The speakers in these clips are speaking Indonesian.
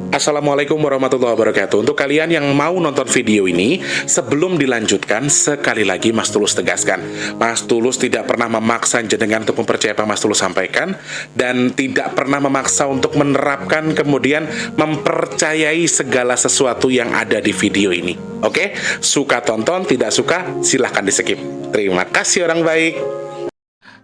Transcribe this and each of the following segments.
Assalamualaikum warahmatullahi wabarakatuh. Untuk kalian yang mau nonton video ini, sebelum dilanjutkan, sekali lagi Mas Tulus tegaskan, Mas Tulus tidak pernah memaksa jenengan untuk mempercayai apa Mas Tulus sampaikan, dan tidak pernah memaksa untuk menerapkan kemudian mempercayai segala sesuatu yang ada di video ini. Oke? Suka tonton, tidak suka silahkan di skip. Terima kasih orang baik.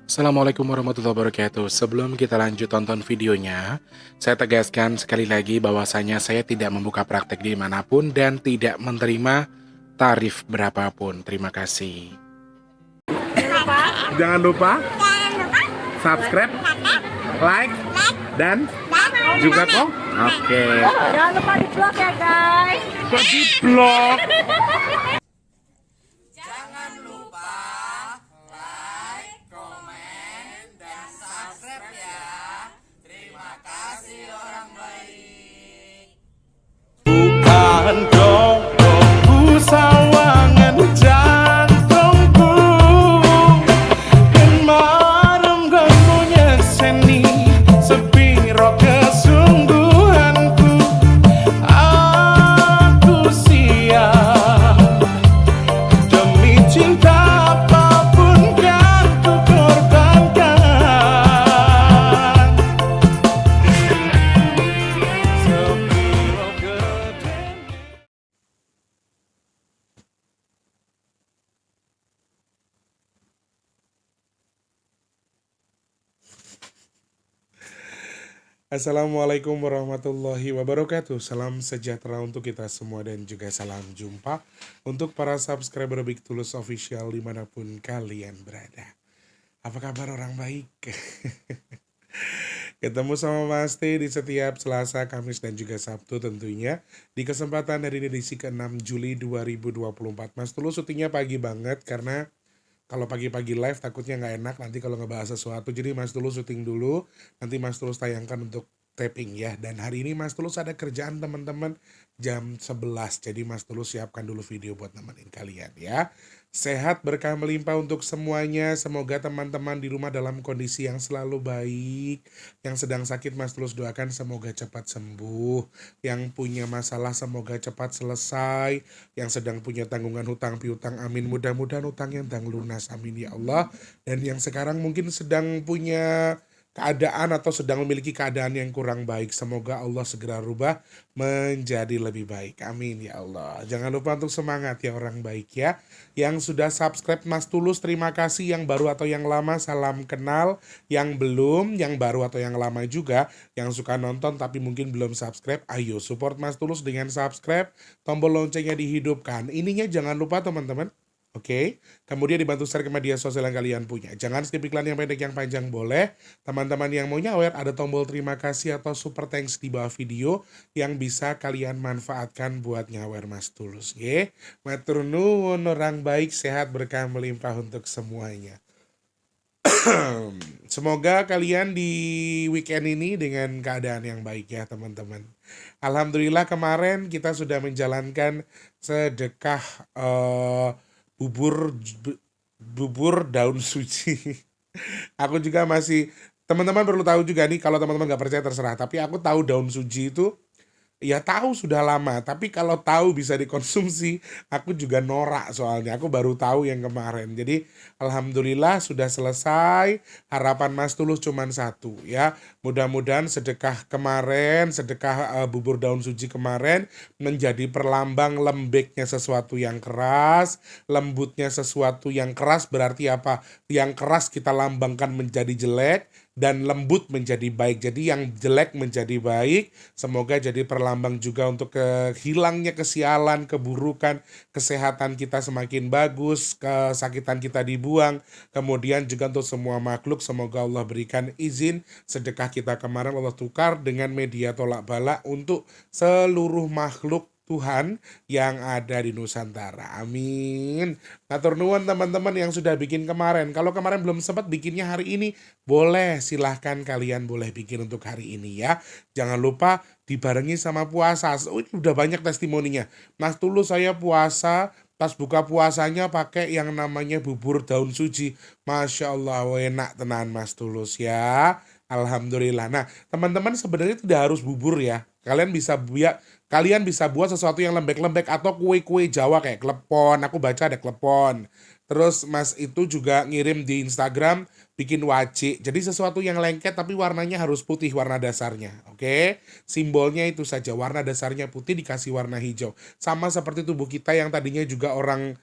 Assalamualaikum warahmatullahi wabarakatuh. Sebelum kita lanjut tonton videonya, saya tegaskan sekali lagi bahwasanya saya tidak membuka praktek dimanapun dan tidak menerima tarif berapapun. Terima kasih. Jangan lupa subscribe, like, dan juga kok. Oke. Jangan lupa di vlog ya guys. Kok di vlog? Jangan lupa like, komen, dan subscribe ya. Terima kasih orang baik. Bukan dongku sawangan jantungku, dan marem ganggunya seni sepiro kesungguhanku. Aku siap demi cinta apapun kan ku korbankan. Sepiro gede. Assalamualaikum warahmatullahi wabarakatuh. Salam sejahtera untuk kita semua dan juga salam jumpa untuk para subscriber Big Tulus Official dimanapun kalian berada. Apa kabar orang baik? Ketemu sama Mas T di setiap Selasa, Kamis, dan juga Sabtu tentunya. Di kesempatan dari edisi ke-6 Juli 2024. Mas Tulus syutingnya pagi banget karena kalau pagi-pagi live takutnya nggak enak nanti kalau ngebahas sesuatu. Jadi Mas Tulus syuting dulu, nanti Mas Tulus tayangkan untuk taping ya. Dan hari ini Mas Tulus ada kerjaan teman-teman jam 11. Jadi Mas Tulus siapkan dulu video buat nemenin kalian ya. Sehat berkah melimpah untuk semuanya. Semoga teman-teman di rumah dalam kondisi yang selalu baik. Yang sedang sakit Mas Tulus doakan semoga cepat sembuh. Yang punya masalah semoga cepat selesai. Yang sedang punya tanggungan hutang piutang amin. Mudah-mudahan hutangnya ndang lunas amin ya Allah. Dan yang sekarang mungkin sedang punya keadaan atau sedang memiliki keadaan yang kurang baik, semoga Allah segera rubah menjadi lebih baik. Amin ya Allah. Jangan lupa untuk semangat ya orang baik ya. Yang sudah subscribe Mas Tulus terima kasih, yang baru atau yang lama salam kenal, yang belum, yang baru atau yang lama juga, yang suka nonton tapi mungkin belum subscribe, ayo support Mas Tulus dengan subscribe, tombol loncengnya dihidupkan. Ininya jangan lupa teman-teman. Oke, kemudian dibantu share ke media sosial yang kalian punya. Jangan skip iklan yang pendek, yang panjang boleh. Teman-teman yang mau nyawer, ada tombol terima kasih atau super thanks di bawah video yang bisa kalian manfaatkan buat nyawer Mas Tulus. Oke, matur nuwun orang baik, sehat berkah melimpah untuk semuanya. Semoga kalian di weekend ini dengan keadaan yang baik ya teman-teman. Alhamdulillah kemarin kita sudah menjalankan sedekah bubur daun suci. Aku juga masih, teman-teman perlu tahu juga nih, kalau teman-teman nggak percaya terserah, tapi aku tahu daun suji itu ya tahu sudah lama, tapi kalau tahu bisa dikonsumsi, aku juga norak soalnya. Aku baru tahu yang kemarin. Jadi alhamdulillah sudah selesai. Harapan Mas Tulus cuma satu ya. Mudah-mudahan sedekah kemarin, sedekah bubur daun suci kemarin menjadi perlambang lembeknya sesuatu yang keras, lembutnya sesuatu yang keras. Berarti apa? Yang keras kita lambangkan menjadi jelek dan lembut menjadi baik. Jadi yang jelek menjadi baik. Semoga jadi perlambang juga untuk hilangnya kesialan, keburukan, kesehatan kita semakin bagus, kesakitan kita dibuang. Kemudian juga untuk semua makhluk, semoga Allah berikan izin sedekah kita kemarin Allah tukar dengan media tolak bala untuk seluruh makhluk Tuhan yang ada di Nusantara. Amin. Matur nuwun teman-teman yang sudah bikin kemarin. Kalau kemarin belum sempat bikinnya hari ini, boleh, silahkan kalian boleh bikin untuk hari ini ya. Jangan lupa dibarengi sama puasa. Oh, ini udah banyak testimoninya. Mas Tulus saya puasa, pas buka puasanya pakai yang namanya bubur daun suci. Masya Allah, enak tenan Mas Tulus ya. Alhamdulillah. Nah, teman-teman sebenarnya tidak harus bubur ya. Kalian bisa buat sesuatu yang lembek-lembek atau kue-kue Jawa kayak klepon. Aku baca ada klepon. Terus Mas itu juga ngirim di Instagram bikin wajik. Jadi sesuatu yang lengket tapi warnanya harus putih warna dasarnya. Oke. Simbolnya itu saja. Warna dasarnya putih dikasih warna hijau. Sama seperti tubuh kita yang tadinya juga orang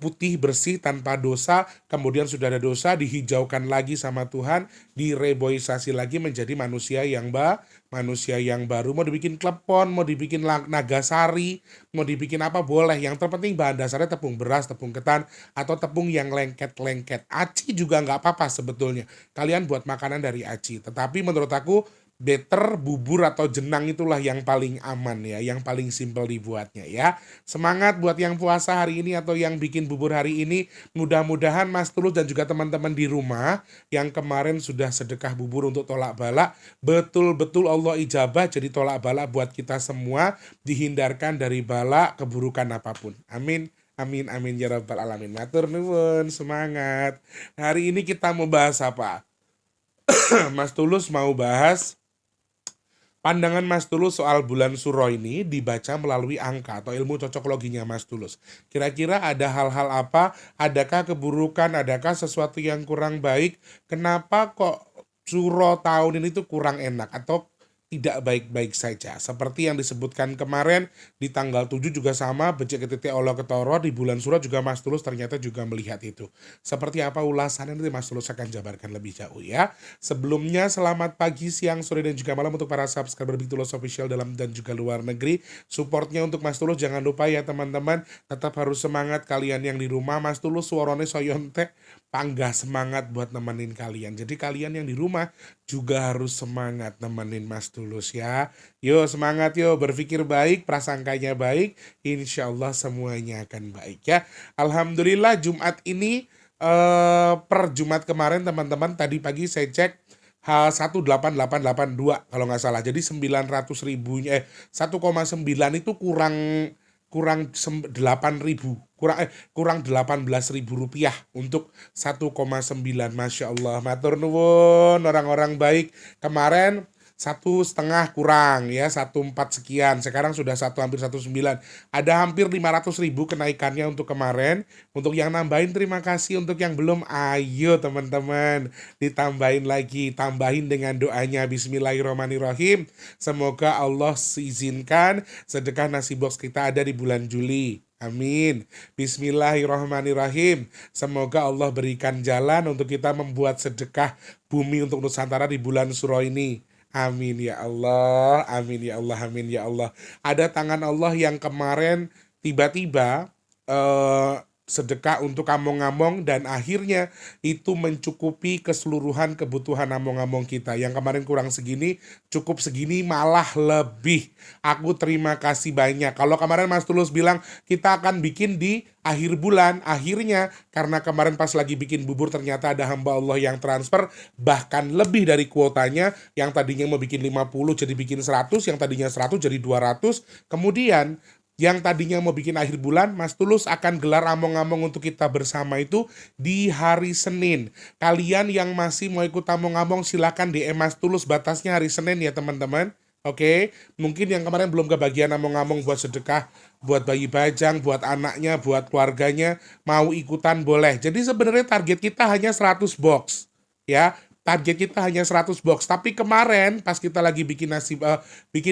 putih bersih tanpa dosa, kemudian sudah ada dosa dihijaukan lagi sama Tuhan, direboisasi lagi menjadi manusia yang baru. Mau dibikin klepon, mau dibikin nagasari, mau dibikin apa boleh. Yang terpenting bahan dasarnya tepung beras, tepung ketan, atau tepung yang lengket-lengket. Aci juga nggak apa-apa sebetulnya. Kalian buat makanan dari aci. Tetapi menurut aku better bubur atau jenang itulah yang paling aman ya, yang paling simpel dibuatnya ya. Semangat buat yang puasa hari ini atau yang bikin bubur hari ini. Mudah-mudahan Mas Tulus dan juga teman-teman di rumah yang kemarin sudah sedekah bubur untuk tolak bala, betul-betul Allah ijabah jadi tolak bala buat kita semua, dihindarkan dari bala keburukan apapun. Amin. Amin amin ya rabbal alamin. Matur nuwun, semangat. Hari ini kita mau bahas apa? Mas Tulus mau bahas pandangan Mas Tulus soal bulan Suro ini dibaca melalui angka atau ilmu cocokloginya Mas Tulus. Kira-kira ada hal-hal apa? Adakah keburukan? Adakah sesuatu yang kurang baik? Kenapa kok Suro tahun ini tuh kurang enak atau tidak baik-baik saja? Seperti yang disebutkan kemarin di tanggal 7 juga sama, becek titik Allah ketoro, di bulan Suro juga Mas Tulus ternyata juga melihat itu. Seperti apa ulasannya nanti Mas Tulus akan jabarkan lebih jauh ya. Sebelumnya selamat pagi, siang, sore dan juga malam untuk para subscriber Big Tulus Official dalam dan juga luar negeri. Supportnya untuk Mas Tulus jangan lupa ya teman-teman, tetap harus semangat kalian yang di rumah. Mas Tulus suarane soyonte panggah semangat buat nemenin kalian. Jadi kalian yang di rumah juga harus semangat nemenin Mas Tulus ya. Yo semangat yo, berpikir baik, prasangkanya baik, insya Allah semuanya akan baik ya. Alhamdulillah Jumat ini per Jumat kemarin teman-teman, tadi pagi saya cek H18882 kalau nggak salah. Jadi 900 ribunya 1,9 itu kurang 8.000, kurang 18.000 rupiah untuk 1,9. Masya Allah, matur nuwun orang-orang baik. Kemarin 1,5 kurang ya, 1,4 sekian, sekarang sudah hampir 1,9. Ada hampir 500.000 kenaikannya untuk kemarin. Untuk yang nambahin terima kasih, untuk yang belum ayo teman-teman ditambahin lagi, tambahin dengan doanya. Bismillahirrahmanirrahim, semoga Allah izinkan sedekah nasi box kita ada di bulan Juli. Amin. Bismillahirrahmanirrahim. Semoga Allah berikan jalan untuk kita membuat sedekah bumi untuk Nusantara di bulan Suro ini. Amin ya Allah, amin ya Allah, amin ya Allah. Ada tangan Allah yang kemarin tiba-tiba sedekah untuk among-among dan akhirnya itu mencukupi keseluruhan kebutuhan among-among kita. Yang kemarin kurang segini, cukup segini, malah lebih. Aku terima kasih banyak. Kalau kemarin Mas Tulus bilang kita akan bikin di akhir bulan, akhirnya karena kemarin pas lagi bikin bubur ternyata ada hamba Allah yang transfer bahkan lebih dari kuotanya. Yang tadinya mau bikin 50 jadi bikin 100, yang tadinya 100 jadi 200. Kemudian yang tadinya mau bikin akhir bulan, Mas Tulus akan gelar among-among untuk kita bersama itu di hari Senin. Kalian yang masih mau ikut among-among silakan DM Mas Tulus, batasnya hari Senin ya teman-teman. Oke, mungkin yang kemarin belum kebagian among-among buat sedekah, buat bayi bajang, buat anaknya, buat keluarganya, mau ikutan boleh. Jadi sebenarnya target kita hanya 100 box ya. Target kita hanya 100 box, tapi kemarin pas kita lagi bikin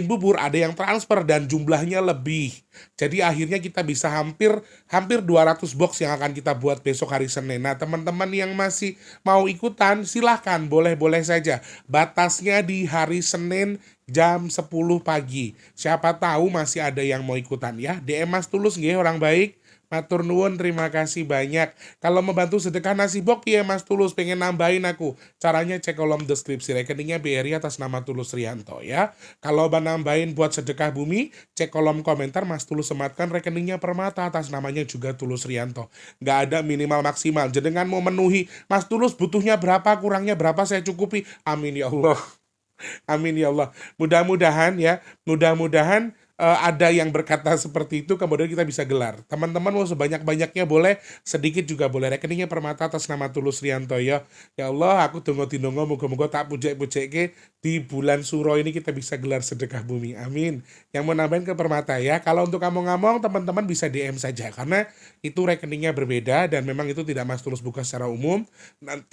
bubur ada yang transfer dan jumlahnya lebih. Jadi akhirnya kita bisa hampir 200 box yang akan kita buat besok hari Senin. Nah, teman-teman yang masih mau ikutan silahkan, boleh-boleh saja. Batasnya di hari Senin jam 10 pagi. Siapa tahu masih ada yang mau ikutan ya. DM Mas Tulus nggih orang baik. Matur nuwun, terima kasih banyak. Kalau membantu sedekah nasi box ya Mas Tulus, pengen nambahin aku. Caranya cek kolom deskripsi, rekeningnya BRI atas nama Tulus Rianto ya. Kalau mau nambahin buat sedekah bumi, cek kolom komentar, Mas Tulus sematkan rekeningnya Permata atas namanya juga Tulus Rianto. Nggak ada minimal maksimal. Jenengan mau memenuhi Mas Tulus butuhnya berapa, kurangnya berapa, saya cukupi. Amin ya Allah. Amin ya Allah. Mudah-mudahan ya, mudah-mudahan ada yang berkata seperti itu, kemudian kita bisa gelar. Teman-teman mau sebanyak-banyaknya boleh, sedikit juga boleh. Rekeningnya Permata atas nama Tulus Riantoyo. Ya Allah, aku tunggu-tunggu, moga-moga tak pujek-pujek di bulan Suro ini kita bisa gelar sedekah bumi. Amin. Yang mau nambahin ke Permata ya. Kalau untuk ngomong-ngomong, teman-teman bisa DM saja, karena itu rekeningnya berbeda dan memang itu tidak Mas Tulus buka secara umum. Nanti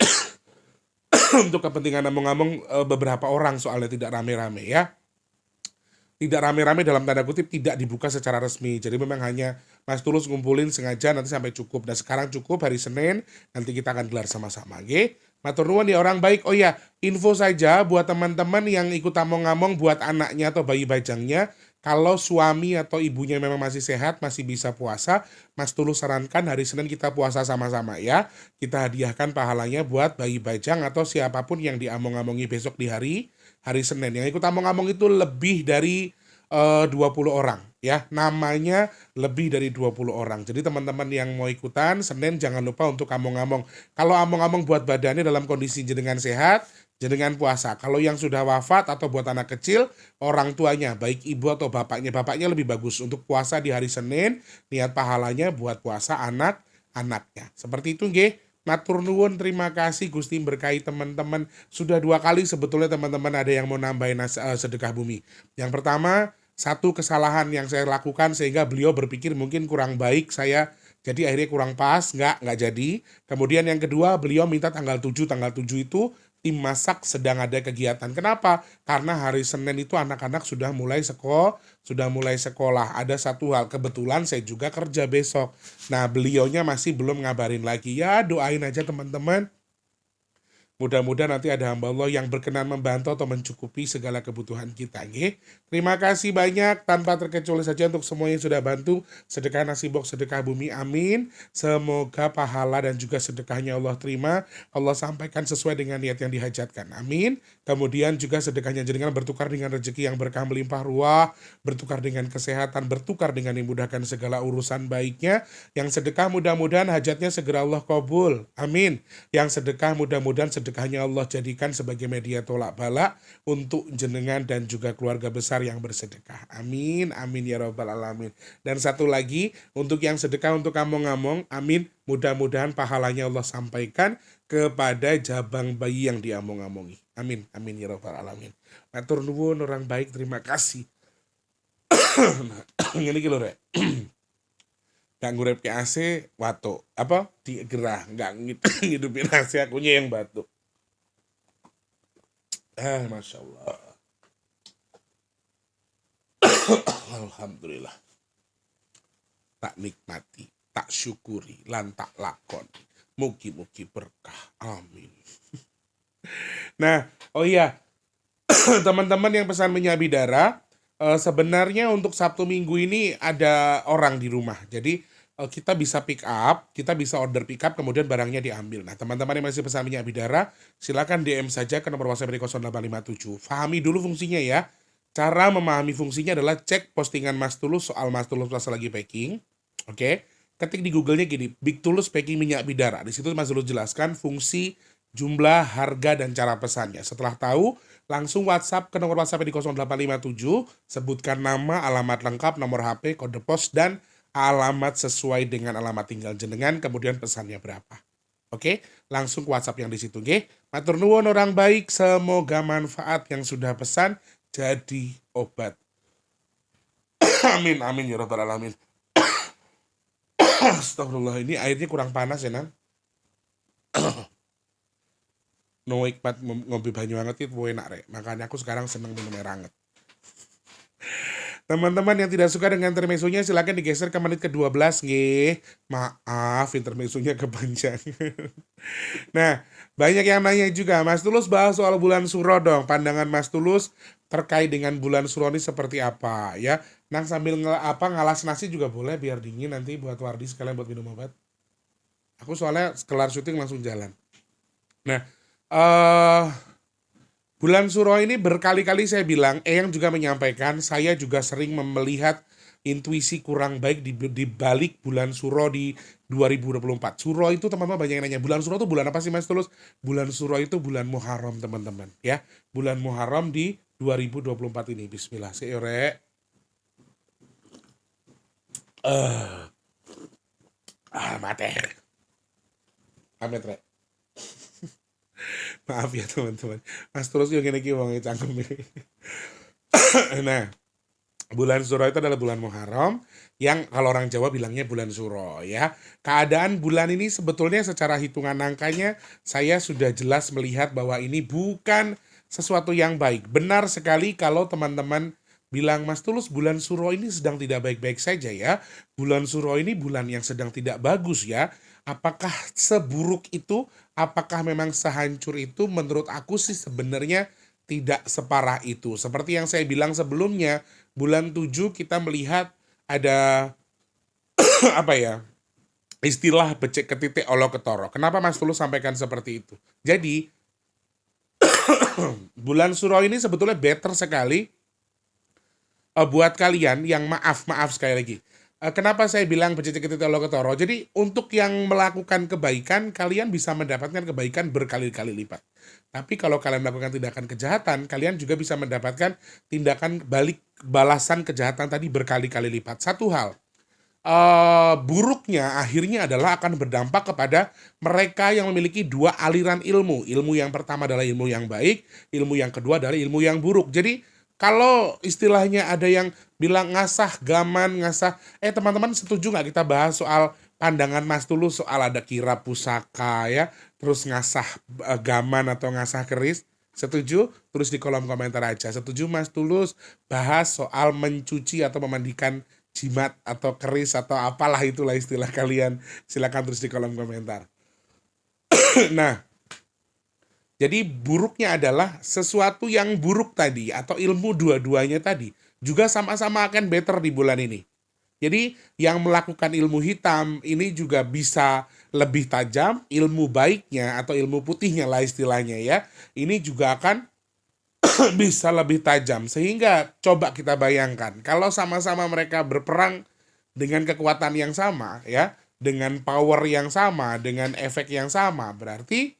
untuk kepentingan ngomong-ngomong beberapa orang soalnya tidak rame-rame ya. Tidak rame-rame dalam tanda kutip, tidak dibuka secara resmi. Jadi memang hanya Mas Tulus ngumpulin sengaja nanti sampai cukup. Dan sekarang cukup hari Senin, nanti kita akan gelar sama-sama. Oke? Matur nuwun ya orang baik. Oh ya, info saja buat teman-teman yang ikut among-among buat anaknya atau bayi bajangnya. Kalau suami atau ibunya memang masih sehat, masih bisa puasa, Mas Tulus sarankan hari Senin kita puasa sama-sama ya. Kita hadiahkan pahalanya buat bayi bajang atau siapapun yang diamong-amongi besok di hari Senin. Yang ikut among-among itu lebih dari 20 orang ya. Namanya lebih dari 20 orang. Jadi teman-teman yang mau ikutan Senin jangan lupa untuk among-among. Kalau among-among buat badannya dalam kondisi jenengan sehat, jenengan puasa. Kalau yang sudah wafat atau buat anak kecil, orang tuanya, baik ibu atau bapaknya lebih bagus untuk puasa di hari Senin, niat pahalanya buat puasa anak-anaknya. Seperti itu nggih. Matur nuwun, terima kasih Gusti berkahi teman-teman. Sudah 2 kali sebetulnya teman-teman ada yang mau nambahin sedekah bumi. Yang pertama, satu kesalahan yang saya lakukan sehingga beliau berpikir mungkin kurang baik saya, jadi akhirnya kurang pas, nggak jadi. Kemudian yang kedua, beliau minta tanggal 7 itu tim masak sedang ada kegiatan. Kenapa? Karena hari Senin itu anak-anak sudah mulai sekolah. Ada satu hal, kebetulan saya juga kerja besok. Nah, beliaunya masih belum ngabarin lagi. Ya, doain aja teman-teman. Mudah-mudahan nanti ada hamba Allah yang berkenan membantu atau mencukupi segala kebutuhan kita. Nggih. Terima kasih banyak, tanpa terkecuali saja untuk semua yang sudah bantu sedekah nasi box, sedekah bumi. Amin. Semoga pahala dan juga sedekahnya Allah terima. Allah sampaikan sesuai dengan niat yang dihajatkan. Amin. Kemudian juga sedekahnya jenengan bertukar dengan rezeki yang berkah melimpah ruah, bertukar dengan kesehatan, bertukar dengan dimudahkan segala urusan baiknya. Yang sedekah mudah-mudahan hajatnya segera Allah kabul. Amin. Yang sedekah mudah-mudahan sedekahnya Allah jadikan sebagai media tolak balak untuk jenengan dan juga keluarga besar yang bersedekah. Amin, amin ya rabbal alamin. Dan satu lagi, untuk yang sedekah untuk among-among, amin, mudah-mudahan pahalanya Allah sampaikan kepada jabang bayi yang diamong-amongi. Amin, amin ya rabbal alamin. Matur nuwun orang baik, terima kasih. Ini kilo rek. Gak ngurep ke AC, wato. Apa? Digerah, gak ngidupin AC, akunya yang batuk. Masya Allah. Alhamdulillah. Tak nikmati, tak syukuri, lan tak lakon. Mugi-mugi berkah. Amin. Nah, oh iya. Teman-teman yang pesan minyak bidara, sebenarnya untuk Sabtu Minggu ini ada orang di rumah. Jadi kita bisa pick up, kita bisa order pick up, kemudian barangnya diambil. Nah, teman-teman yang masih pesan minyak bidara, silakan DM saja ke nomor WhatsApp 0857. Fahami dulu fungsinya ya. Cara memahami fungsinya adalah cek postingan Mas Tulus soal Mas Tulus pas lagi packing. Oke. Ketik di Google-nya gini, Big Tulus packing minyak bidara. Di situ Mas Tulus jelaskan fungsi, jumlah, harga, dan cara pesannya. Setelah tahu, langsung WhatsApp ke nomor WhatsApp di 0857, sebutkan nama, alamat lengkap, nomor HP, kode pos, dan alamat sesuai dengan alamat tinggal jenengan, kemudian pesannya berapa. Oke, langsung WhatsApp yang di situ. Oke, matur nuwun orang baik, semoga manfaat yang sudah pesan jadi obat. Amin, amin ya rabbal alamin. Astagfirullah, ini airnya kurang panas ya Nan. No hikmat ngopi banyu hangat itu enak rek. Makanya aku sekarang seneng minum air hangat. Teman-teman yang tidak suka dengan intermezzonya silakan digeser ke menit ke-12 nggih. Maaf intermezzonya kepanjangan. Nah, banyak yang nanya juga, Mas Tulus bahas soal bulan Suro dong. Pandangan Mas Tulus terkait dengan bulan Suro ini seperti apa ya? Nang sambil ngalas nasi juga boleh biar dingin nanti buat Wardi sekalian buat minum obat. Aku soalnya kelar syuting langsung jalan. Nah, bulan Suro ini berkali-kali saya bilang, Eyang juga menyampaikan, saya juga sering melihat intuisi kurang baik di balik bulan Suro di 2024. Suro itu teman-teman banyak yang nanya, bulan Suro itu bulan apa sih Mas Tulus? Bulan Suro itu bulan Muharram teman-teman ya. Bulan Muharram di 2024 ini. Bismillah. Seorek. Mate. Amit rek. Maaf ya teman-teman. Mas Tulus yang ini wong cangkem ini. Nah, bulan Suro itu adalah bulan Muharram yang kalau orang Jawa bilangnya bulan Suro ya. Keadaan bulan ini sebetulnya secara hitungan angkanya saya sudah jelas melihat bahwa ini bukan sesuatu yang baik. Benar sekali kalau teman-teman bilang, Mas Tulus, bulan Suro ini sedang tidak baik-baik saja ya. Bulan Suro ini bulan yang sedang tidak bagus ya. Apakah seburuk itu? Apakah memang sehancur itu? Menurut aku sih sebenarnya tidak separah itu. Seperti yang saya bilang sebelumnya, bulan 7 kita melihat ada apa ya? Istilah becek ketitik olo ketoro. Kenapa Mas Tulus sampaikan seperti itu? Jadi bulan Suro ini sebetulnya better sekali buat kalian yang maaf sekali lagi. Kenapa saya bilang becek ketitik olo ketoro? Jadi untuk yang melakukan kebaikan, kalian bisa mendapatkan kebaikan berkali-kali lipat. Tapi kalau kalian melakukan tindakan kejahatan, kalian juga bisa mendapatkan tindakan balasan kejahatan tadi berkali-kali lipat. Satu hal, buruknya akhirnya adalah akan berdampak kepada mereka yang memiliki dua aliran ilmu. Ilmu yang pertama adalah ilmu yang baik, ilmu yang kedua adalah ilmu yang buruk. Jadi kalau istilahnya ada yang bilang ngasah gaman, teman-teman setuju nggak kita bahas soal pandangan Mas Tulus soal ada kira pusaka ya, terus ngasah gaman atau ngasah keris? Setuju? Tulis di kolom komentar aja. Setuju Mas Tulus bahas soal mencuci atau memandikan jimat atau keris atau apalah itulah istilah kalian? Silakan tulis di kolom komentar. Nah, jadi buruknya adalah sesuatu yang buruk tadi atau ilmu dua-duanya tadi juga sama-sama akan better di bulan ini. Jadi yang melakukan ilmu hitam ini juga bisa lebih tajam, ilmu baiknya atau ilmu putihnya lah istilahnya ya. Ini juga akan bisa lebih tajam. Sehingga coba kita bayangkan kalau sama-sama mereka berperang dengan kekuatan yang sama ya, dengan power yang sama, dengan efek yang sama, berarti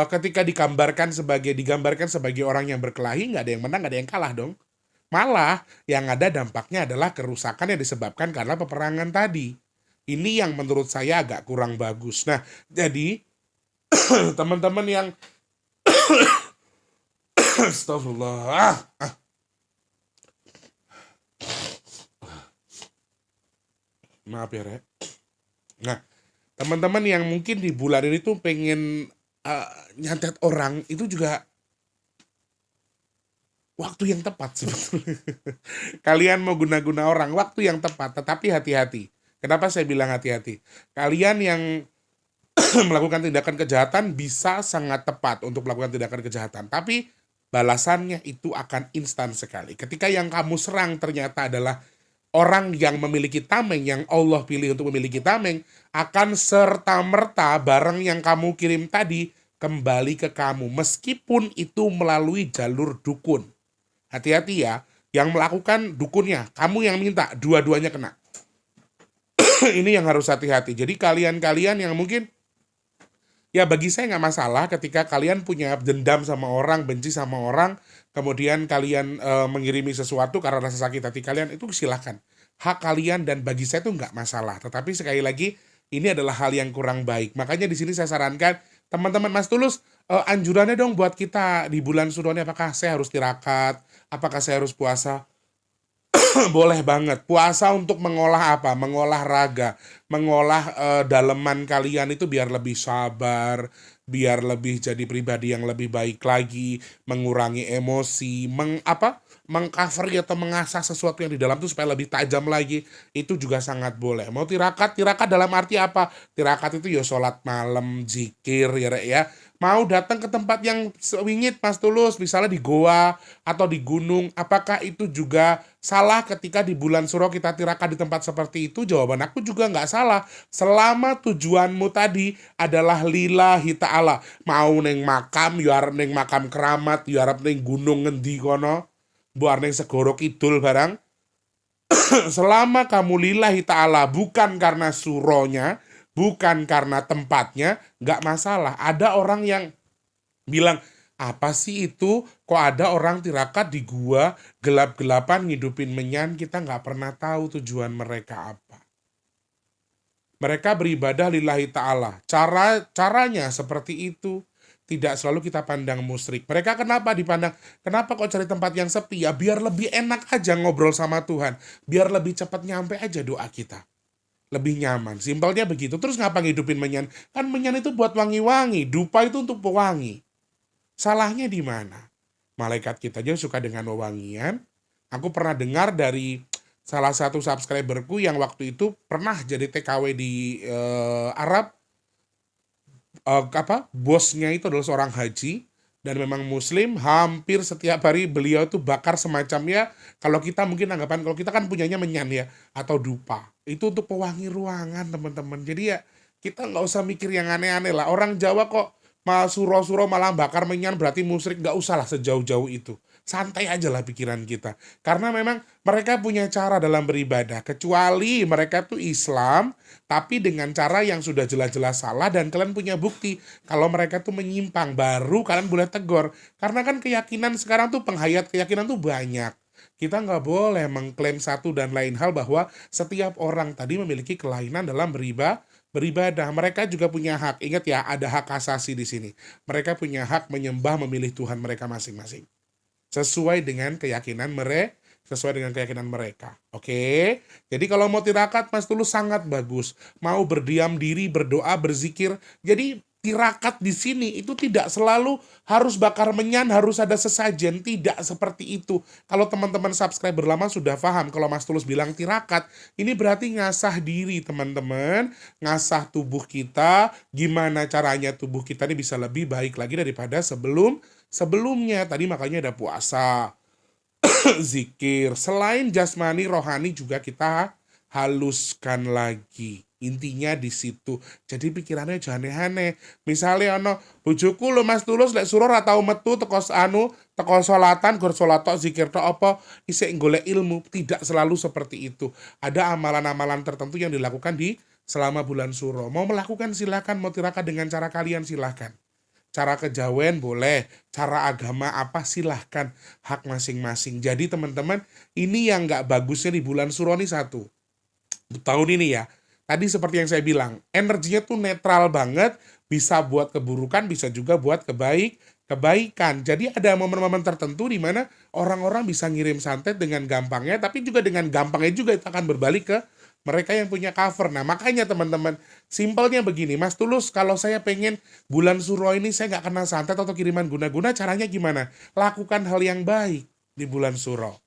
ketika digambarkan sebagai orang yang berkelahi, nggak ada yang menang, nggak ada yang kalah dong. Malah yang ada dampaknya adalah kerusakan yang disebabkan karena peperangan tadi. Ini yang menurut saya agak kurang bagus. Nah, jadi teman-teman yang astagfirullah. Maaf ya, Rek. Nah, teman-teman yang mungkin di bulan ini tuh pengen nyantet orang, itu juga waktu yang tepat sebetulnya. Kalian mau guna-guna orang, waktu yang tepat, tetapi hati-hati. Kenapa saya bilang hati-hati? Kalian yang melakukan tindakan kejahatan bisa sangat tepat untuk melakukan tindakan kejahatan, tapi balasannya itu akan instan sekali. Ketika yang kamu serang ternyata adalah orang yang memiliki tameng, yang Allah pilih untuk memiliki tameng, akan serta-merta barang yang kamu kirim tadi kembali ke kamu, meskipun itu melalui jalur dukun. Hati-hati ya, yang melakukan dukunnya, kamu yang minta, dua-duanya kena. Ini yang harus hati-hati. Jadi kalian-kalian yang mungkin, ya bagi saya nggak masalah ketika kalian punya dendam sama orang, benci sama orang, kemudian kalian mengirimi sesuatu karena rasa sakit hati kalian, itu silahkan. Hak kalian dan bagi saya itu nggak masalah. Tetapi sekali lagi, ini adalah hal yang kurang baik. Makanya di sini saya sarankan, teman-teman Mas Tulus, anjurannya dong buat kita di bulan Suro ini, apakah saya harus tirakat? Apakah saya harus puasa? Boleh banget. Puasa untuk mengolah apa? Mengolah raga, mengolah daleman kalian itu biar lebih sabar, biar lebih jadi pribadi yang lebih baik lagi, mengurangi emosi, mengcover atau mengasah sesuatu yang di dalam itu supaya lebih tajam lagi. Itu juga sangat boleh. Mau tirakat dalam arti apa? Tirakat itu ya sholat malam, zikir ya Rek ya. Mau datang ke tempat yang sewingit Mas Tulus, misalnya di goa atau di gunung, apakah itu juga salah ketika di bulan Suro kita tirakat di tempat seperti itu? Jawaban aku juga nggak salah. Selama tujuanmu tadi adalah lillahi ta'ala. Mau neng makam, you arep neng makam keramat, you arep neng gunung ngendi kono, bu arep neng segoro kidul barang. Selama kamu lillahi ta'ala, bukan karena suronya, bukan karena tempatnya, nggak masalah. Ada orang yang bilang, Apa sih itu? Kok ada orang tirakat di gua gelap-gelapan ngidupin menyan, kita nggak pernah tahu tujuan mereka apa. Mereka beribadah lillahi ta'ala. Caranya seperti itu. Tidak selalu kita pandang musyrik. Mereka kenapa dipandang? Kenapa kok cari tempat yang sepi? Ya biar lebih enak aja ngobrol sama Tuhan. Biar lebih cepat nyampe aja doa kita. Lebih nyaman. Simpelnya begitu. Terus ngapa ngidupin menyan? Kan menyan itu buat wangi-wangi. Dupa itu untuk pewangi. Salahnya di mana? Malaikat kita aja suka dengan wewangian. Aku pernah dengar dari salah satu subscriberku yang waktu itu pernah jadi TKW di Arab. Bosnya itu adalah seorang haji dan memang muslim. Hampir setiap hari beliau tuh bakar semacamnya, kalau kita mungkin anggapan kalau kita kan punyanya menyan ya, atau dupa, itu untuk pewangi ruangan teman-teman. Jadi ya kita nggak usah mikir yang aneh-aneh lah. Orang Jawa kok suro-suro malah bakar menyan berarti musyrik, nggak usah lah sejauh-jauh itu. Santai aja lah pikiran kita. Karena memang mereka punya cara dalam beribadah. Kecuali mereka tuh Islam, tapi dengan cara yang sudah jelas-jelas salah dan kalian punya bukti. Kalau mereka tuh menyimpang, baru kalian boleh tegur. Karena kan keyakinan sekarang tuh penghayat keyakinan tuh banyak. Kita nggak boleh mengklaim satu dan lain hal bahwa setiap orang tadi memiliki kelainan dalam beribadah. Mereka juga punya hak. Ingat ya, ada hak asasi di sini. Mereka punya hak menyembah, memilih Tuhan mereka masing-masing. Sesuai dengan keyakinan mereka. Oke. Jadi kalau mau tirakat, Mas Tulus sangat bagus. Mau berdiam diri, berdoa, berzikir. Jadi tirakat di sini itu tidak selalu harus bakar menyan, harus ada sesajen. Tidak seperti itu. Kalau teman-teman subscriber lama sudah paham, kalau Mas Tulus bilang tirakat, ini berarti ngasah diri teman-teman. Ngasah tubuh kita. Gimana caranya tubuh kita ini bisa lebih baik lagi daripada sebelumnya. Tadi makanya ada puasa, zikir. Selain jasmani, rohani juga kita haluskan lagi. Intinya di situ. Jadi pikirannya jangan aneh-aneh. Misalnya bojoku lo Mas Tulus lek suruh ra tau metu teko salatan, gor salat tok zikir tok apa isih golek ilmu. Tidak selalu seperti itu. Ada amalan-amalan tertentu yang dilakukan selama bulan suro. Mau melakukan silakan, mau tirakat dengan cara kalian silakan. Cara kejawen boleh, cara agama apa silahkan, hak masing-masing. Jadi teman-teman, ini yang nggak bagusnya di bulan suro ini satu. Tahun ini ya, tadi seperti yang saya bilang, energinya tuh netral banget, bisa buat keburukan, bisa juga buat kebaikan. Jadi ada momen-momen tertentu di mana orang-orang bisa ngirim santet dengan gampangnya, tapi juga dengan gampangnya juga itu akan berbalik ke mereka yang punya cover. Nah makanya teman-teman, simpelnya begini, Mas Tulus kalau saya pengen bulan suro ini saya nggak kena santet atau kiriman guna-guna, caranya gimana? Lakukan hal yang baik di bulan suro.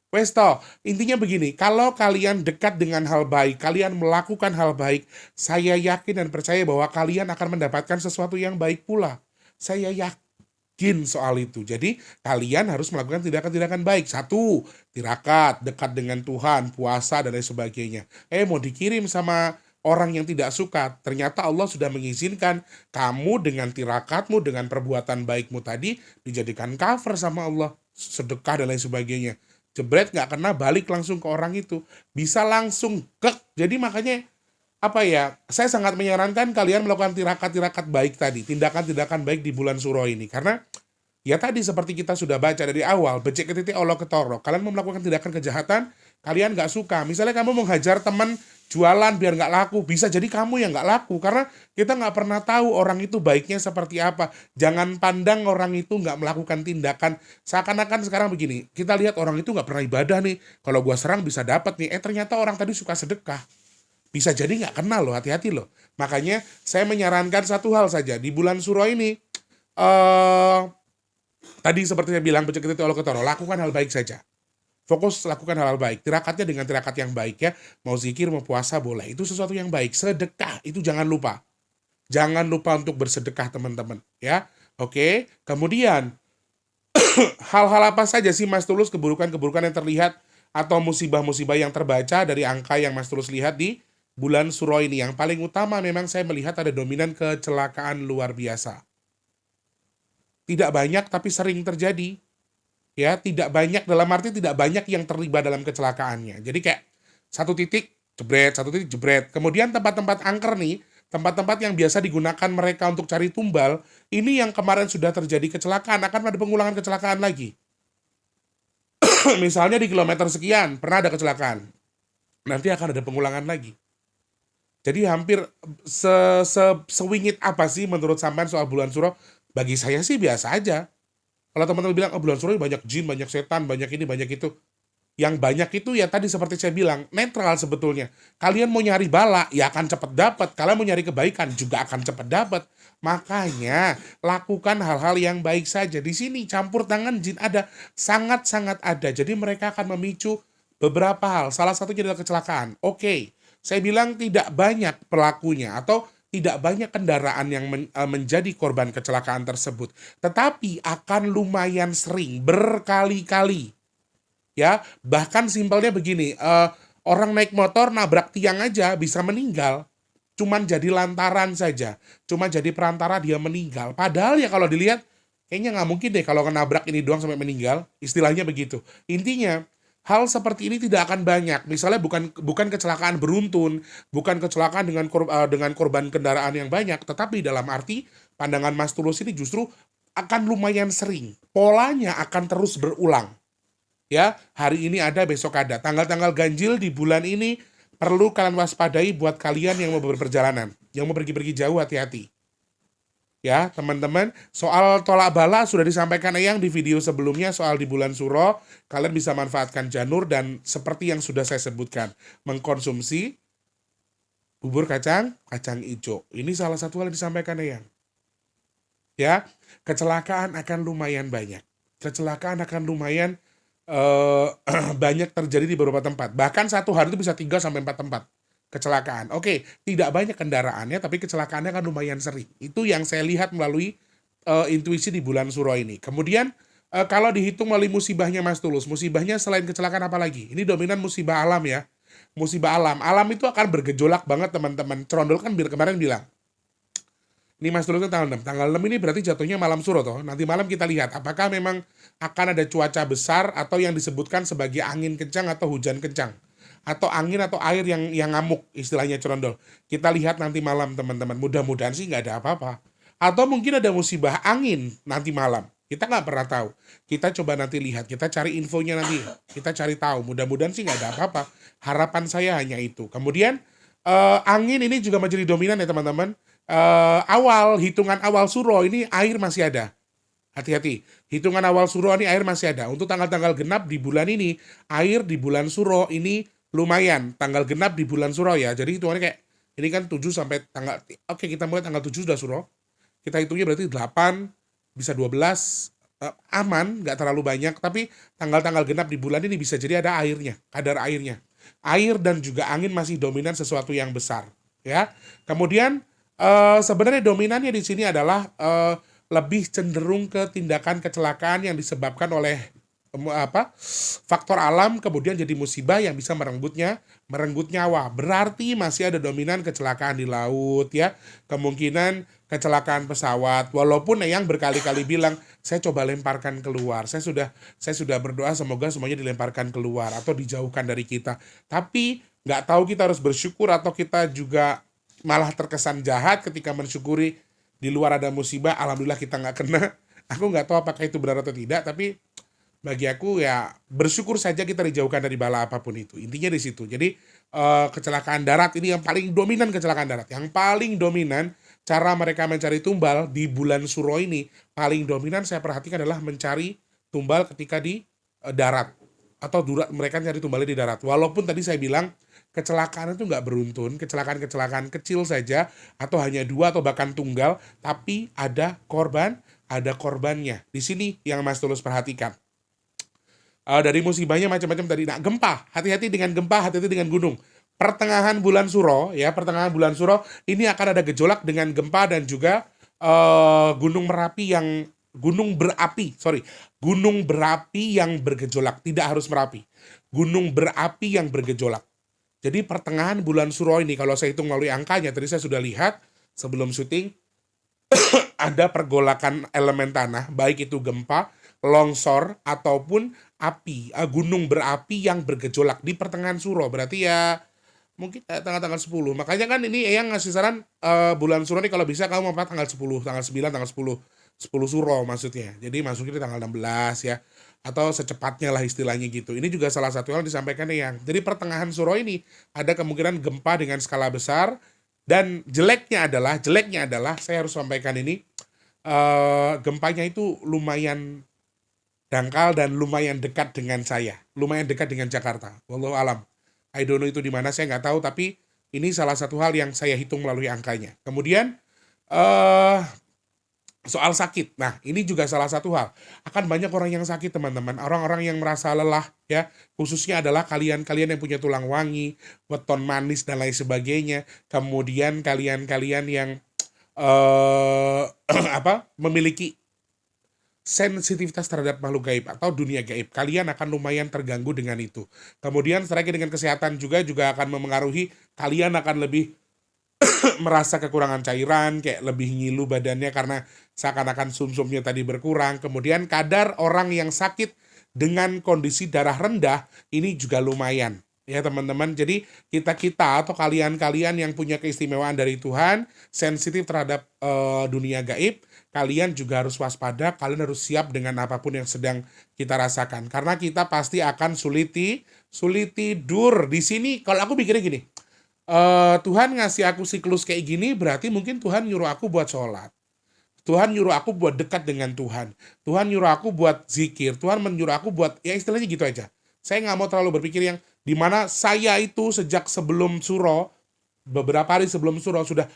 Wes toh, intinya begini, kalau kalian dekat dengan hal baik, kalian melakukan hal baik, saya yakin dan percaya bahwa kalian akan mendapatkan sesuatu yang baik pula. Saya yakin soal itu. Jadi kalian harus melakukan tindakan-tindakan baik. Satu, tirakat, dekat dengan Tuhan, puasa dan lain sebagainya. Mau dikirim sama orang yang tidak suka, ternyata Allah sudah mengizinkan kamu dengan tirakatmu, dengan perbuatan baikmu tadi dijadikan cover sama Allah, sedekah dan lain sebagainya. Jebret nggak kena, balik langsung ke orang itu, bisa langsung Jadi makanya saya sangat menyarankan kalian melakukan tirakat-tirakat baik tadi, tindakan-tindakan baik di bulan suro ini, karena ya tadi seperti kita sudah baca dari awal, becek ke titik Allah ketoro. Kalian mau melakukan tindakan kejahatan, kalian nggak suka, misalnya kamu menghajar teman jualan biar nggak laku, bisa jadi kamu yang nggak laku, karena kita nggak pernah tahu orang itu baiknya seperti apa. Jangan pandang orang itu nggak melakukan tindakan seakan-akan sekarang begini, kita lihat orang itu nggak pernah ibadah nih, kalau gua serang bisa dapat nih, ternyata orang tadi suka sedekah, bisa jadi nggak kenal loh, hati-hati loh. Makanya saya menyarankan satu hal saja di bulan suro ini, tadi seperti saya bilang, becek titik Allah ketoro, lakukan hal baik saja. Fokus lakukan hal-hal baik. Tirakatnya dengan tirakat yang baik ya. Mau zikir, mau puasa boleh. Itu sesuatu yang baik. Sedekah itu jangan lupa. Jangan lupa untuk bersedekah teman-teman ya. Oke. Kemudian hal-hal apa saja sih Mas Tulus keburukan-keburukan yang terlihat atau musibah-musibah yang terbaca dari angka yang Mas Tulus lihat di bulan suro ini? Yang paling utama memang saya melihat ada dominan kecelakaan luar biasa. Tidak banyak tapi sering terjadi. Ya, tidak banyak dalam arti tidak banyak yang terlibat dalam kecelakaannya. Jadi kayak satu titik jebret. Kemudian tempat-tempat angker nih, tempat-tempat yang biasa digunakan mereka untuk cari tumbal, ini yang kemarin sudah terjadi kecelakaan, akan ada pengulangan kecelakaan lagi. Misalnya di kilometer sekian, pernah ada kecelakaan. Nanti akan ada pengulangan lagi. Jadi hampir sewingit apa sih menurut sampean soal bulan suro? Bagi saya sih biasa aja. Kalau teman-teman bilang, oh, bulan suro banyak jin, banyak setan, banyak ini, banyak itu. Yang banyak itu ya tadi seperti saya bilang, netral sebetulnya. Kalian mau nyari bala, ya akan cepat dapat. Kalian mau nyari kebaikan, juga akan cepat dapat. Makanya, lakukan hal-hal yang baik saja. Di sini campur tangan jin ada, sangat-sangat ada. Jadi mereka akan memicu beberapa hal. Salah satunya adalah kecelakaan. Oke, saya bilang tidak banyak pelakunya atau tidak banyak kendaraan yang menjadi korban kecelakaan tersebut. Tetapi akan lumayan sering, berkali-kali. Ya, bahkan simpelnya begini, orang naik motor nabrak tiang aja bisa meninggal. Cuman jadi lantaran saja. Cuma jadi perantara dia meninggal. Padahal ya kalau dilihat, kayaknya nggak mungkin deh kalau nabrak ini doang sampai meninggal. Istilahnya begitu. Intinya, hal seperti ini tidak akan banyak. Misalnya bukan kecelakaan beruntun, bukan kecelakaan dengan korban kendaraan yang banyak, tetapi dalam arti pandangan Mas Tulus ini justru akan lumayan sering. Polanya akan terus berulang. Ya, hari ini ada, besok ada. Tanggal-tanggal ganjil di bulan ini perlu kalian waspadai buat kalian yang mau berperjalanan, yang mau pergi-pergi jauh, hati-hati. Ya, teman-teman, soal tolak bala sudah disampaikan Eyang di video sebelumnya soal di bulan Suro. Kalian bisa manfaatkan janur dan seperti yang sudah saya sebutkan, mengkonsumsi bubur kacang hijau. Ini salah satu hal yang disampaikan Eyang. Ya, kecelakaan akan lumayan banyak. Kecelakaan akan lumayan banyak terjadi di beberapa tempat. Bahkan satu hari itu bisa 3-4 tempat kecelakaan. Oke, tidak banyak kendaraannya, tapi kecelakaannya kan lumayan sering. Itu yang saya lihat melalui intuisi di bulan Suro ini. Kemudian kalau dihitung melalui musibahnya Mas Tulus, musibahnya selain kecelakaan apa lagi? Ini dominan musibah alam ya. Musibah alam. Alam itu akan bergejolak banget teman-teman. Cerondol kan kemarin bilang. Ini Mas Tulus kan tanggal 6. Tanggal 6 ini berarti jatuhnya malam Suro toh. Nanti malam kita lihat apakah memang akan ada cuaca besar atau yang disebutkan sebagai angin kencang atau hujan kencang. Atau angin atau air yang ngamuk, istilahnya Cerondol. Kita lihat nanti malam teman-teman. Mudah-mudahan sih nggak ada apa-apa. Atau mungkin ada musibah angin nanti malam. Kita nggak pernah tahu. Kita coba nanti lihat. Kita cari infonya nanti. Kita cari tahu. Mudah-mudahan sih nggak ada apa-apa. Harapan saya hanya itu. Kemudian angin ini juga menjadi dominan ya teman-teman. Hitungan awal Suro ini air masih ada. Hati-hati, hitungan awal Suro ini air masih ada. Untuk tanggal-tanggal genap di bulan ini, air di bulan Suro ini lumayan. Tanggal genap di bulan Suro ya. Jadi hitungannya kayak, ini kan 7 sampai tanggal, oke kita mulai tanggal 7 sudah Suro. Kita hitungnya berarti 8, bisa 12, aman, nggak terlalu banyak. Tapi tanggal-tanggal genap di bulan ini bisa jadi ada airnya, kadar airnya. Air dan juga angin masih dominan sesuatu yang besar. Ya. Kemudian, sebenarnya dominannya di sini adalah lebih cenderung ke tindakan kecelakaan yang disebabkan oleh faktor alam kemudian jadi musibah yang bisa merenggut nyawa. Berarti masih ada dominan kecelakaan di laut ya. Kemungkinan kecelakaan pesawat. Walaupun yang berkali-kali bilang saya coba lemparkan keluar. Saya sudah berdoa semoga semuanya dilemparkan keluar atau dijauhkan dari kita. Tapi nggak tahu kita harus bersyukur atau kita juga malah terkesan jahat ketika mensyukuri di luar ada musibah, alhamdulillah kita nggak kena. Aku nggak tahu apakah itu benar atau tidak, tapi bagi aku ya bersyukur saja kita dijauhkan dari bala apapun itu. Intinya di situ. Jadi kecelakaan darat ini yang paling dominan kecelakaan darat. Yang paling dominan cara mereka mencari tumbal di bulan Suro ini paling dominan saya perhatikan adalah mencari tumbal ketika di darat atau mereka cari tumbalnya di darat. Walaupun tadi saya bilang kecelakaan itu nggak beruntun, kecelakaan kecil saja atau hanya 2 atau bahkan tunggal, tapi ada korbannya. Di sini yang Mas Tulus perhatikan. Dari musibahnya macam-macam tadi. Nah, gempa, hati-hati dengan gempa, hati-hati dengan gunung. Pertengahan bulan Suro ini akan ada gejolak dengan gempa dan juga gunung berapi yang bergejolak, tidak harus Merapi. Gunung berapi yang bergejolak. Jadi pertengahan bulan Suro ini, kalau saya hitung melalui angkanya, tadi saya sudah lihat sebelum syuting, ada pergolakan elemen tanah, baik itu gempa, longsor, ataupun api, gunung berapi yang bergejolak di pertengahan Suro. Berarti ya Mungkin tanggal-tanggal 10. Makanya kan ini Eyang ngasih saran bulan suro nih kalau bisa kamu mau tanggal 10, tanggal 9, tanggal 10. 10 suro maksudnya. Jadi masukin di tanggal 16 ya. Atau secepatnya lah istilahnya gitu. Ini juga salah satu hal disampaikan Eyang. Jadi pertengahan suro ini ada kemungkinan gempa dengan skala besar dan jeleknya adalah saya harus sampaikan ini gempanya itu lumayan dangkal dan lumayan dekat dengan saya. Lumayan dekat dengan Jakarta. Wallahu alam. I don't know itu di mana, saya nggak tahu, tapi ini salah satu hal yang saya hitung melalui angkanya. Kemudian soal sakit. Nah, ini juga salah satu hal. Akan banyak orang yang sakit, teman-teman. Orang-orang yang merasa lelah, ya. Khususnya adalah kalian-kalian yang punya tulang wangi, weton manis, dan lain sebagainya. Kemudian kalian-kalian yang memiliki sensitivitas terhadap makhluk gaib atau dunia gaib. Kalian akan lumayan terganggu dengan itu. Kemudian setelahnya dengan kesehatan juga akan memengaruhi, kalian akan lebih merasa kekurangan cairan, kayak lebih ngilu badannya karena seakan-akan sumsumnya tadi berkurang. Kemudian kadar orang yang sakit dengan kondisi darah rendah ini juga lumayan. Ya teman-teman, jadi kita atau kalian-kalian yang punya keistimewaan dari Tuhan, sensitif terhadap dunia gaib, kalian juga harus waspada, kalian harus siap dengan apapun yang sedang kita rasakan. Karena kita pasti akan sulit tidur. Di sini kalau aku pikirnya gini, Tuhan ngasih aku siklus kayak gini, berarti mungkin Tuhan nyuruh aku buat sholat. Tuhan nyuruh aku buat dekat dengan Tuhan. Tuhan nyuruh aku buat zikir. Tuhan menyuruh aku buat, ya istilahnya gitu aja. Saya nggak mau terlalu berpikir yang dimana saya itu sejak sebelum suro, beberapa hari sebelum suro sudah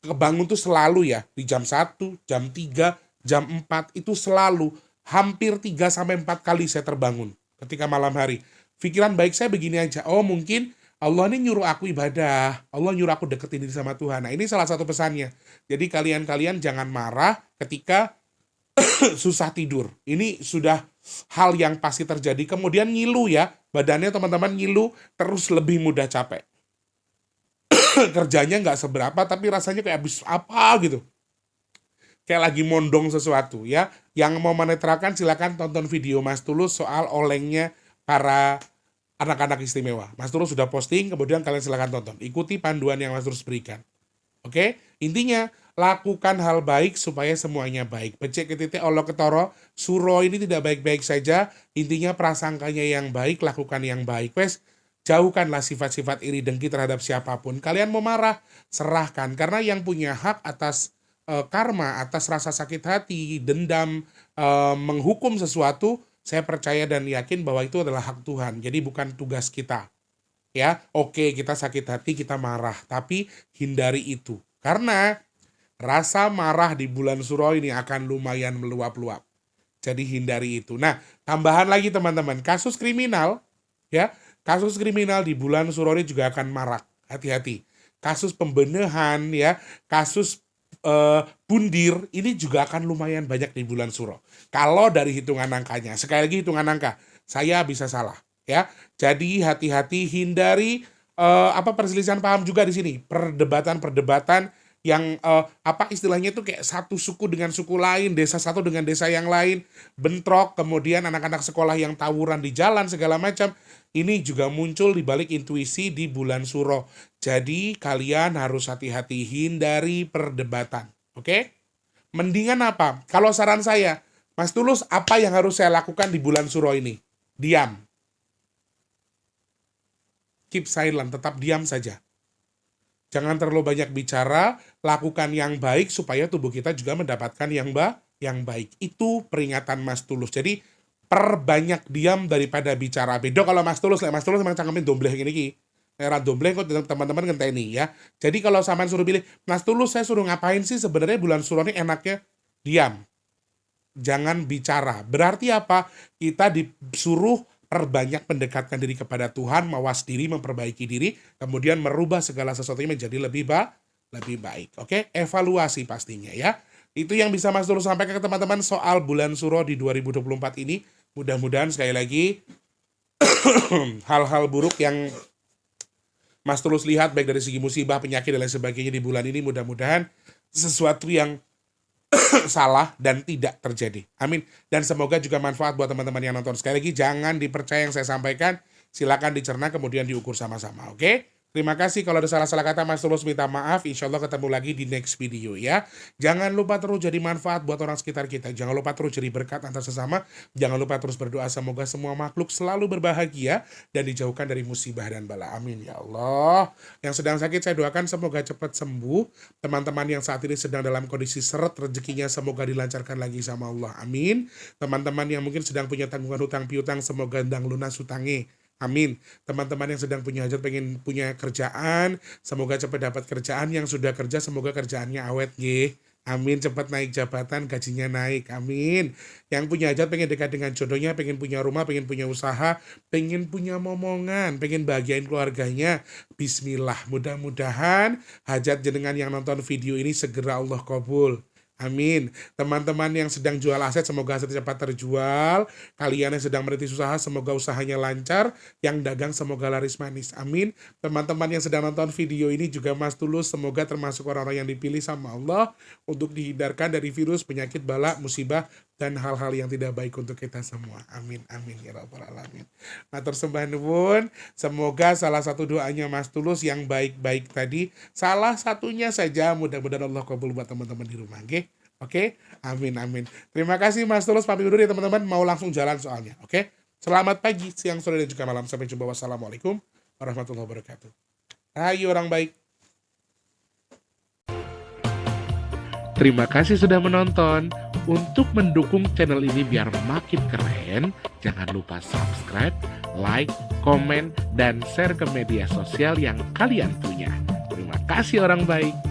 kebangun tuh selalu ya. Di jam 1, jam 3, jam 4 itu selalu hampir 3-4 kali saya terbangun ketika malam hari. Pikiran baik saya begini aja, oh mungkin Allah ini nyuruh aku ibadah, Allah nyuruh aku deketin diri sama Tuhan. Nah ini salah satu pesannya. Jadi kalian-kalian jangan marah ketika susah tidur. Ini sudah hal yang pasti terjadi. Kemudian ngilu ya, badannya teman-teman ngilu terus lebih mudah capek. Kerjanya nggak seberapa tapi rasanya kayak habis apa gitu. Kayak lagi mondong sesuatu ya. Yang mau menetralkan silakan tonton video Mas Tulus soal olengnya para anak-anak istimewa. Mas Tulus sudah posting, kemudian kalian silakan tonton. Ikuti panduan yang Mas Tulus berikan. Oke? Intinya, lakukan hal baik supaya semuanya baik. Becek ketite Allah ketoro, suro ini tidak baik-baik saja. Intinya prasangkanya yang baik, lakukan yang baik. Wes, jauhkanlah sifat-sifat iri dengki terhadap siapapun. Kalian mau marah, serahkan. Karena yang punya hak atas karma, atas rasa sakit hati, dendam, menghukum sesuatu, saya percaya dan yakin bahwa itu adalah hak Tuhan. Jadi bukan tugas kita. Ya, oke kita sakit hati, kita marah. Tapi hindari itu. Karena rasa marah di bulan suro ini akan lumayan meluap-luap. Jadi hindari itu. Nah, tambahan lagi teman-teman. Kasus kriminal, ya, kasus kriminal di bulan suro ini juga akan marak. Hati-hati. Kasus pembenahan, ya, kasus bundir ini juga akan lumayan banyak di bulan suro. Kalau dari hitungan angkanya, sekali lagi hitungan angka, saya bisa salah, ya. Jadi hati-hati, hindari perselisihan paham juga di sini, perdebatan yang istilahnya itu kayak satu suku dengan suku lain, desa satu dengan desa yang lain, bentrok, kemudian anak-anak sekolah yang tawuran di jalan segala macam. Ini juga muncul di balik intuisi di bulan suro. Jadi kalian harus hati-hati, hindari perdebatan. Oke? Mendingan apa? Kalau saran saya, Mas Tulus, apa yang harus saya lakukan di bulan suro ini? Diam. Keep silent, tetap diam saja. Jangan terlalu banyak bicara, lakukan yang baik supaya tubuh kita juga mendapatkan yang baik. Itu peringatan Mas Tulus. Jadi perbanyak diam daripada bicara. Beda kalau Mas Tulus memang cangkemin dombleh gini ki. Era dombleh kok teman-teman ngenteni ya. Jadi kalau sampean suruh pilih, Mas Tulus saya suruh ngapain sih sebenarnya bulan suro ini enaknya diam. Jangan bicara. Berarti apa? Kita disuruh perbanyak mendekatkan diri kepada Tuhan, mawas diri, memperbaiki diri, kemudian merubah segala sesuatunya menjadi lebih baik. Oke? Evaluasi pastinya ya. Itu yang bisa Mas Tulus sampaikan ke teman-teman soal bulan suro di 2024 ini. Mudah-mudahan sekali lagi hal-hal buruk yang Mas Tulus lihat baik dari segi musibah, penyakit dan lain sebagainya di bulan ini, mudah-mudahan sesuatu yang salah dan tidak terjadi. Amin. Dan semoga juga manfaat buat teman-teman yang nonton. Sekali lagi jangan dipercaya yang saya sampaikan, silakan dicerna kemudian diukur sama-sama. Oke? Terima kasih kalau ada salah-salah kata Mas Tulus minta maaf. Insya Allah ketemu lagi di next video ya. Jangan lupa terus jadi manfaat buat orang sekitar kita. Jangan lupa terus jadi berkat antar sesama. Jangan lupa terus berdoa semoga semua makhluk selalu berbahagia dan dijauhkan dari musibah dan bala. Amin ya Allah. Yang sedang sakit saya doakan semoga cepat sembuh. Teman-teman yang saat ini sedang dalam kondisi seret rezekinya semoga dilancarkan lagi sama Allah. Amin. Teman-teman yang mungkin sedang punya tanggungan hutang piutang semoga ndang lunas hutangnya. Amin. Teman-teman yang sedang punya hajat pengen punya kerjaan, semoga cepat dapat kerjaan. Yang sudah kerja semoga kerjaannya awet nggih. Amin, cepat naik jabatan, gajinya naik. Amin. Yang punya hajat pengen dekat dengan jodohnya, pengen punya rumah, pengen punya usaha, pengen punya momongan, pengen bahagiain keluarganya. Bismillah. Mudah-mudahan hajat jenengan yang nonton video ini segera Allah kabul. Amin. Teman-teman yang sedang jual aset semoga asetnya cepat terjual. Kalian yang sedang merintis usaha semoga usahanya lancar. Yang dagang semoga laris manis. Amin. Teman-teman yang sedang nonton video ini juga Mas Tulus semoga termasuk orang-orang yang dipilih sama Allah untuk dihindarkan dari virus, penyakit, bala, musibah dan hal-hal yang tidak baik untuk kita semua. Amin. Amin ya rabbal alamin. Matur sembah nuwun. Semoga salah satu doanya Mas Tulus yang baik-baik tadi salah satunya saja mudah-mudahan Allah kabul buat teman-teman di rumah. Oke, amin amin. Terima kasih Mas Tulus, pamit dulu ya teman-teman, mau langsung jalan soalnya. Oke, selamat pagi, siang, sore dan juga malam. Sampai jumpa. Wassalamualaikum warahmatullahi wabarakatuh. Ayo orang baik. Terima kasih sudah menonton. Untuk mendukung channel ini biar makin keren, jangan lupa subscribe, like, komen, dan share ke media sosial yang kalian punya. Terima kasih orang baik.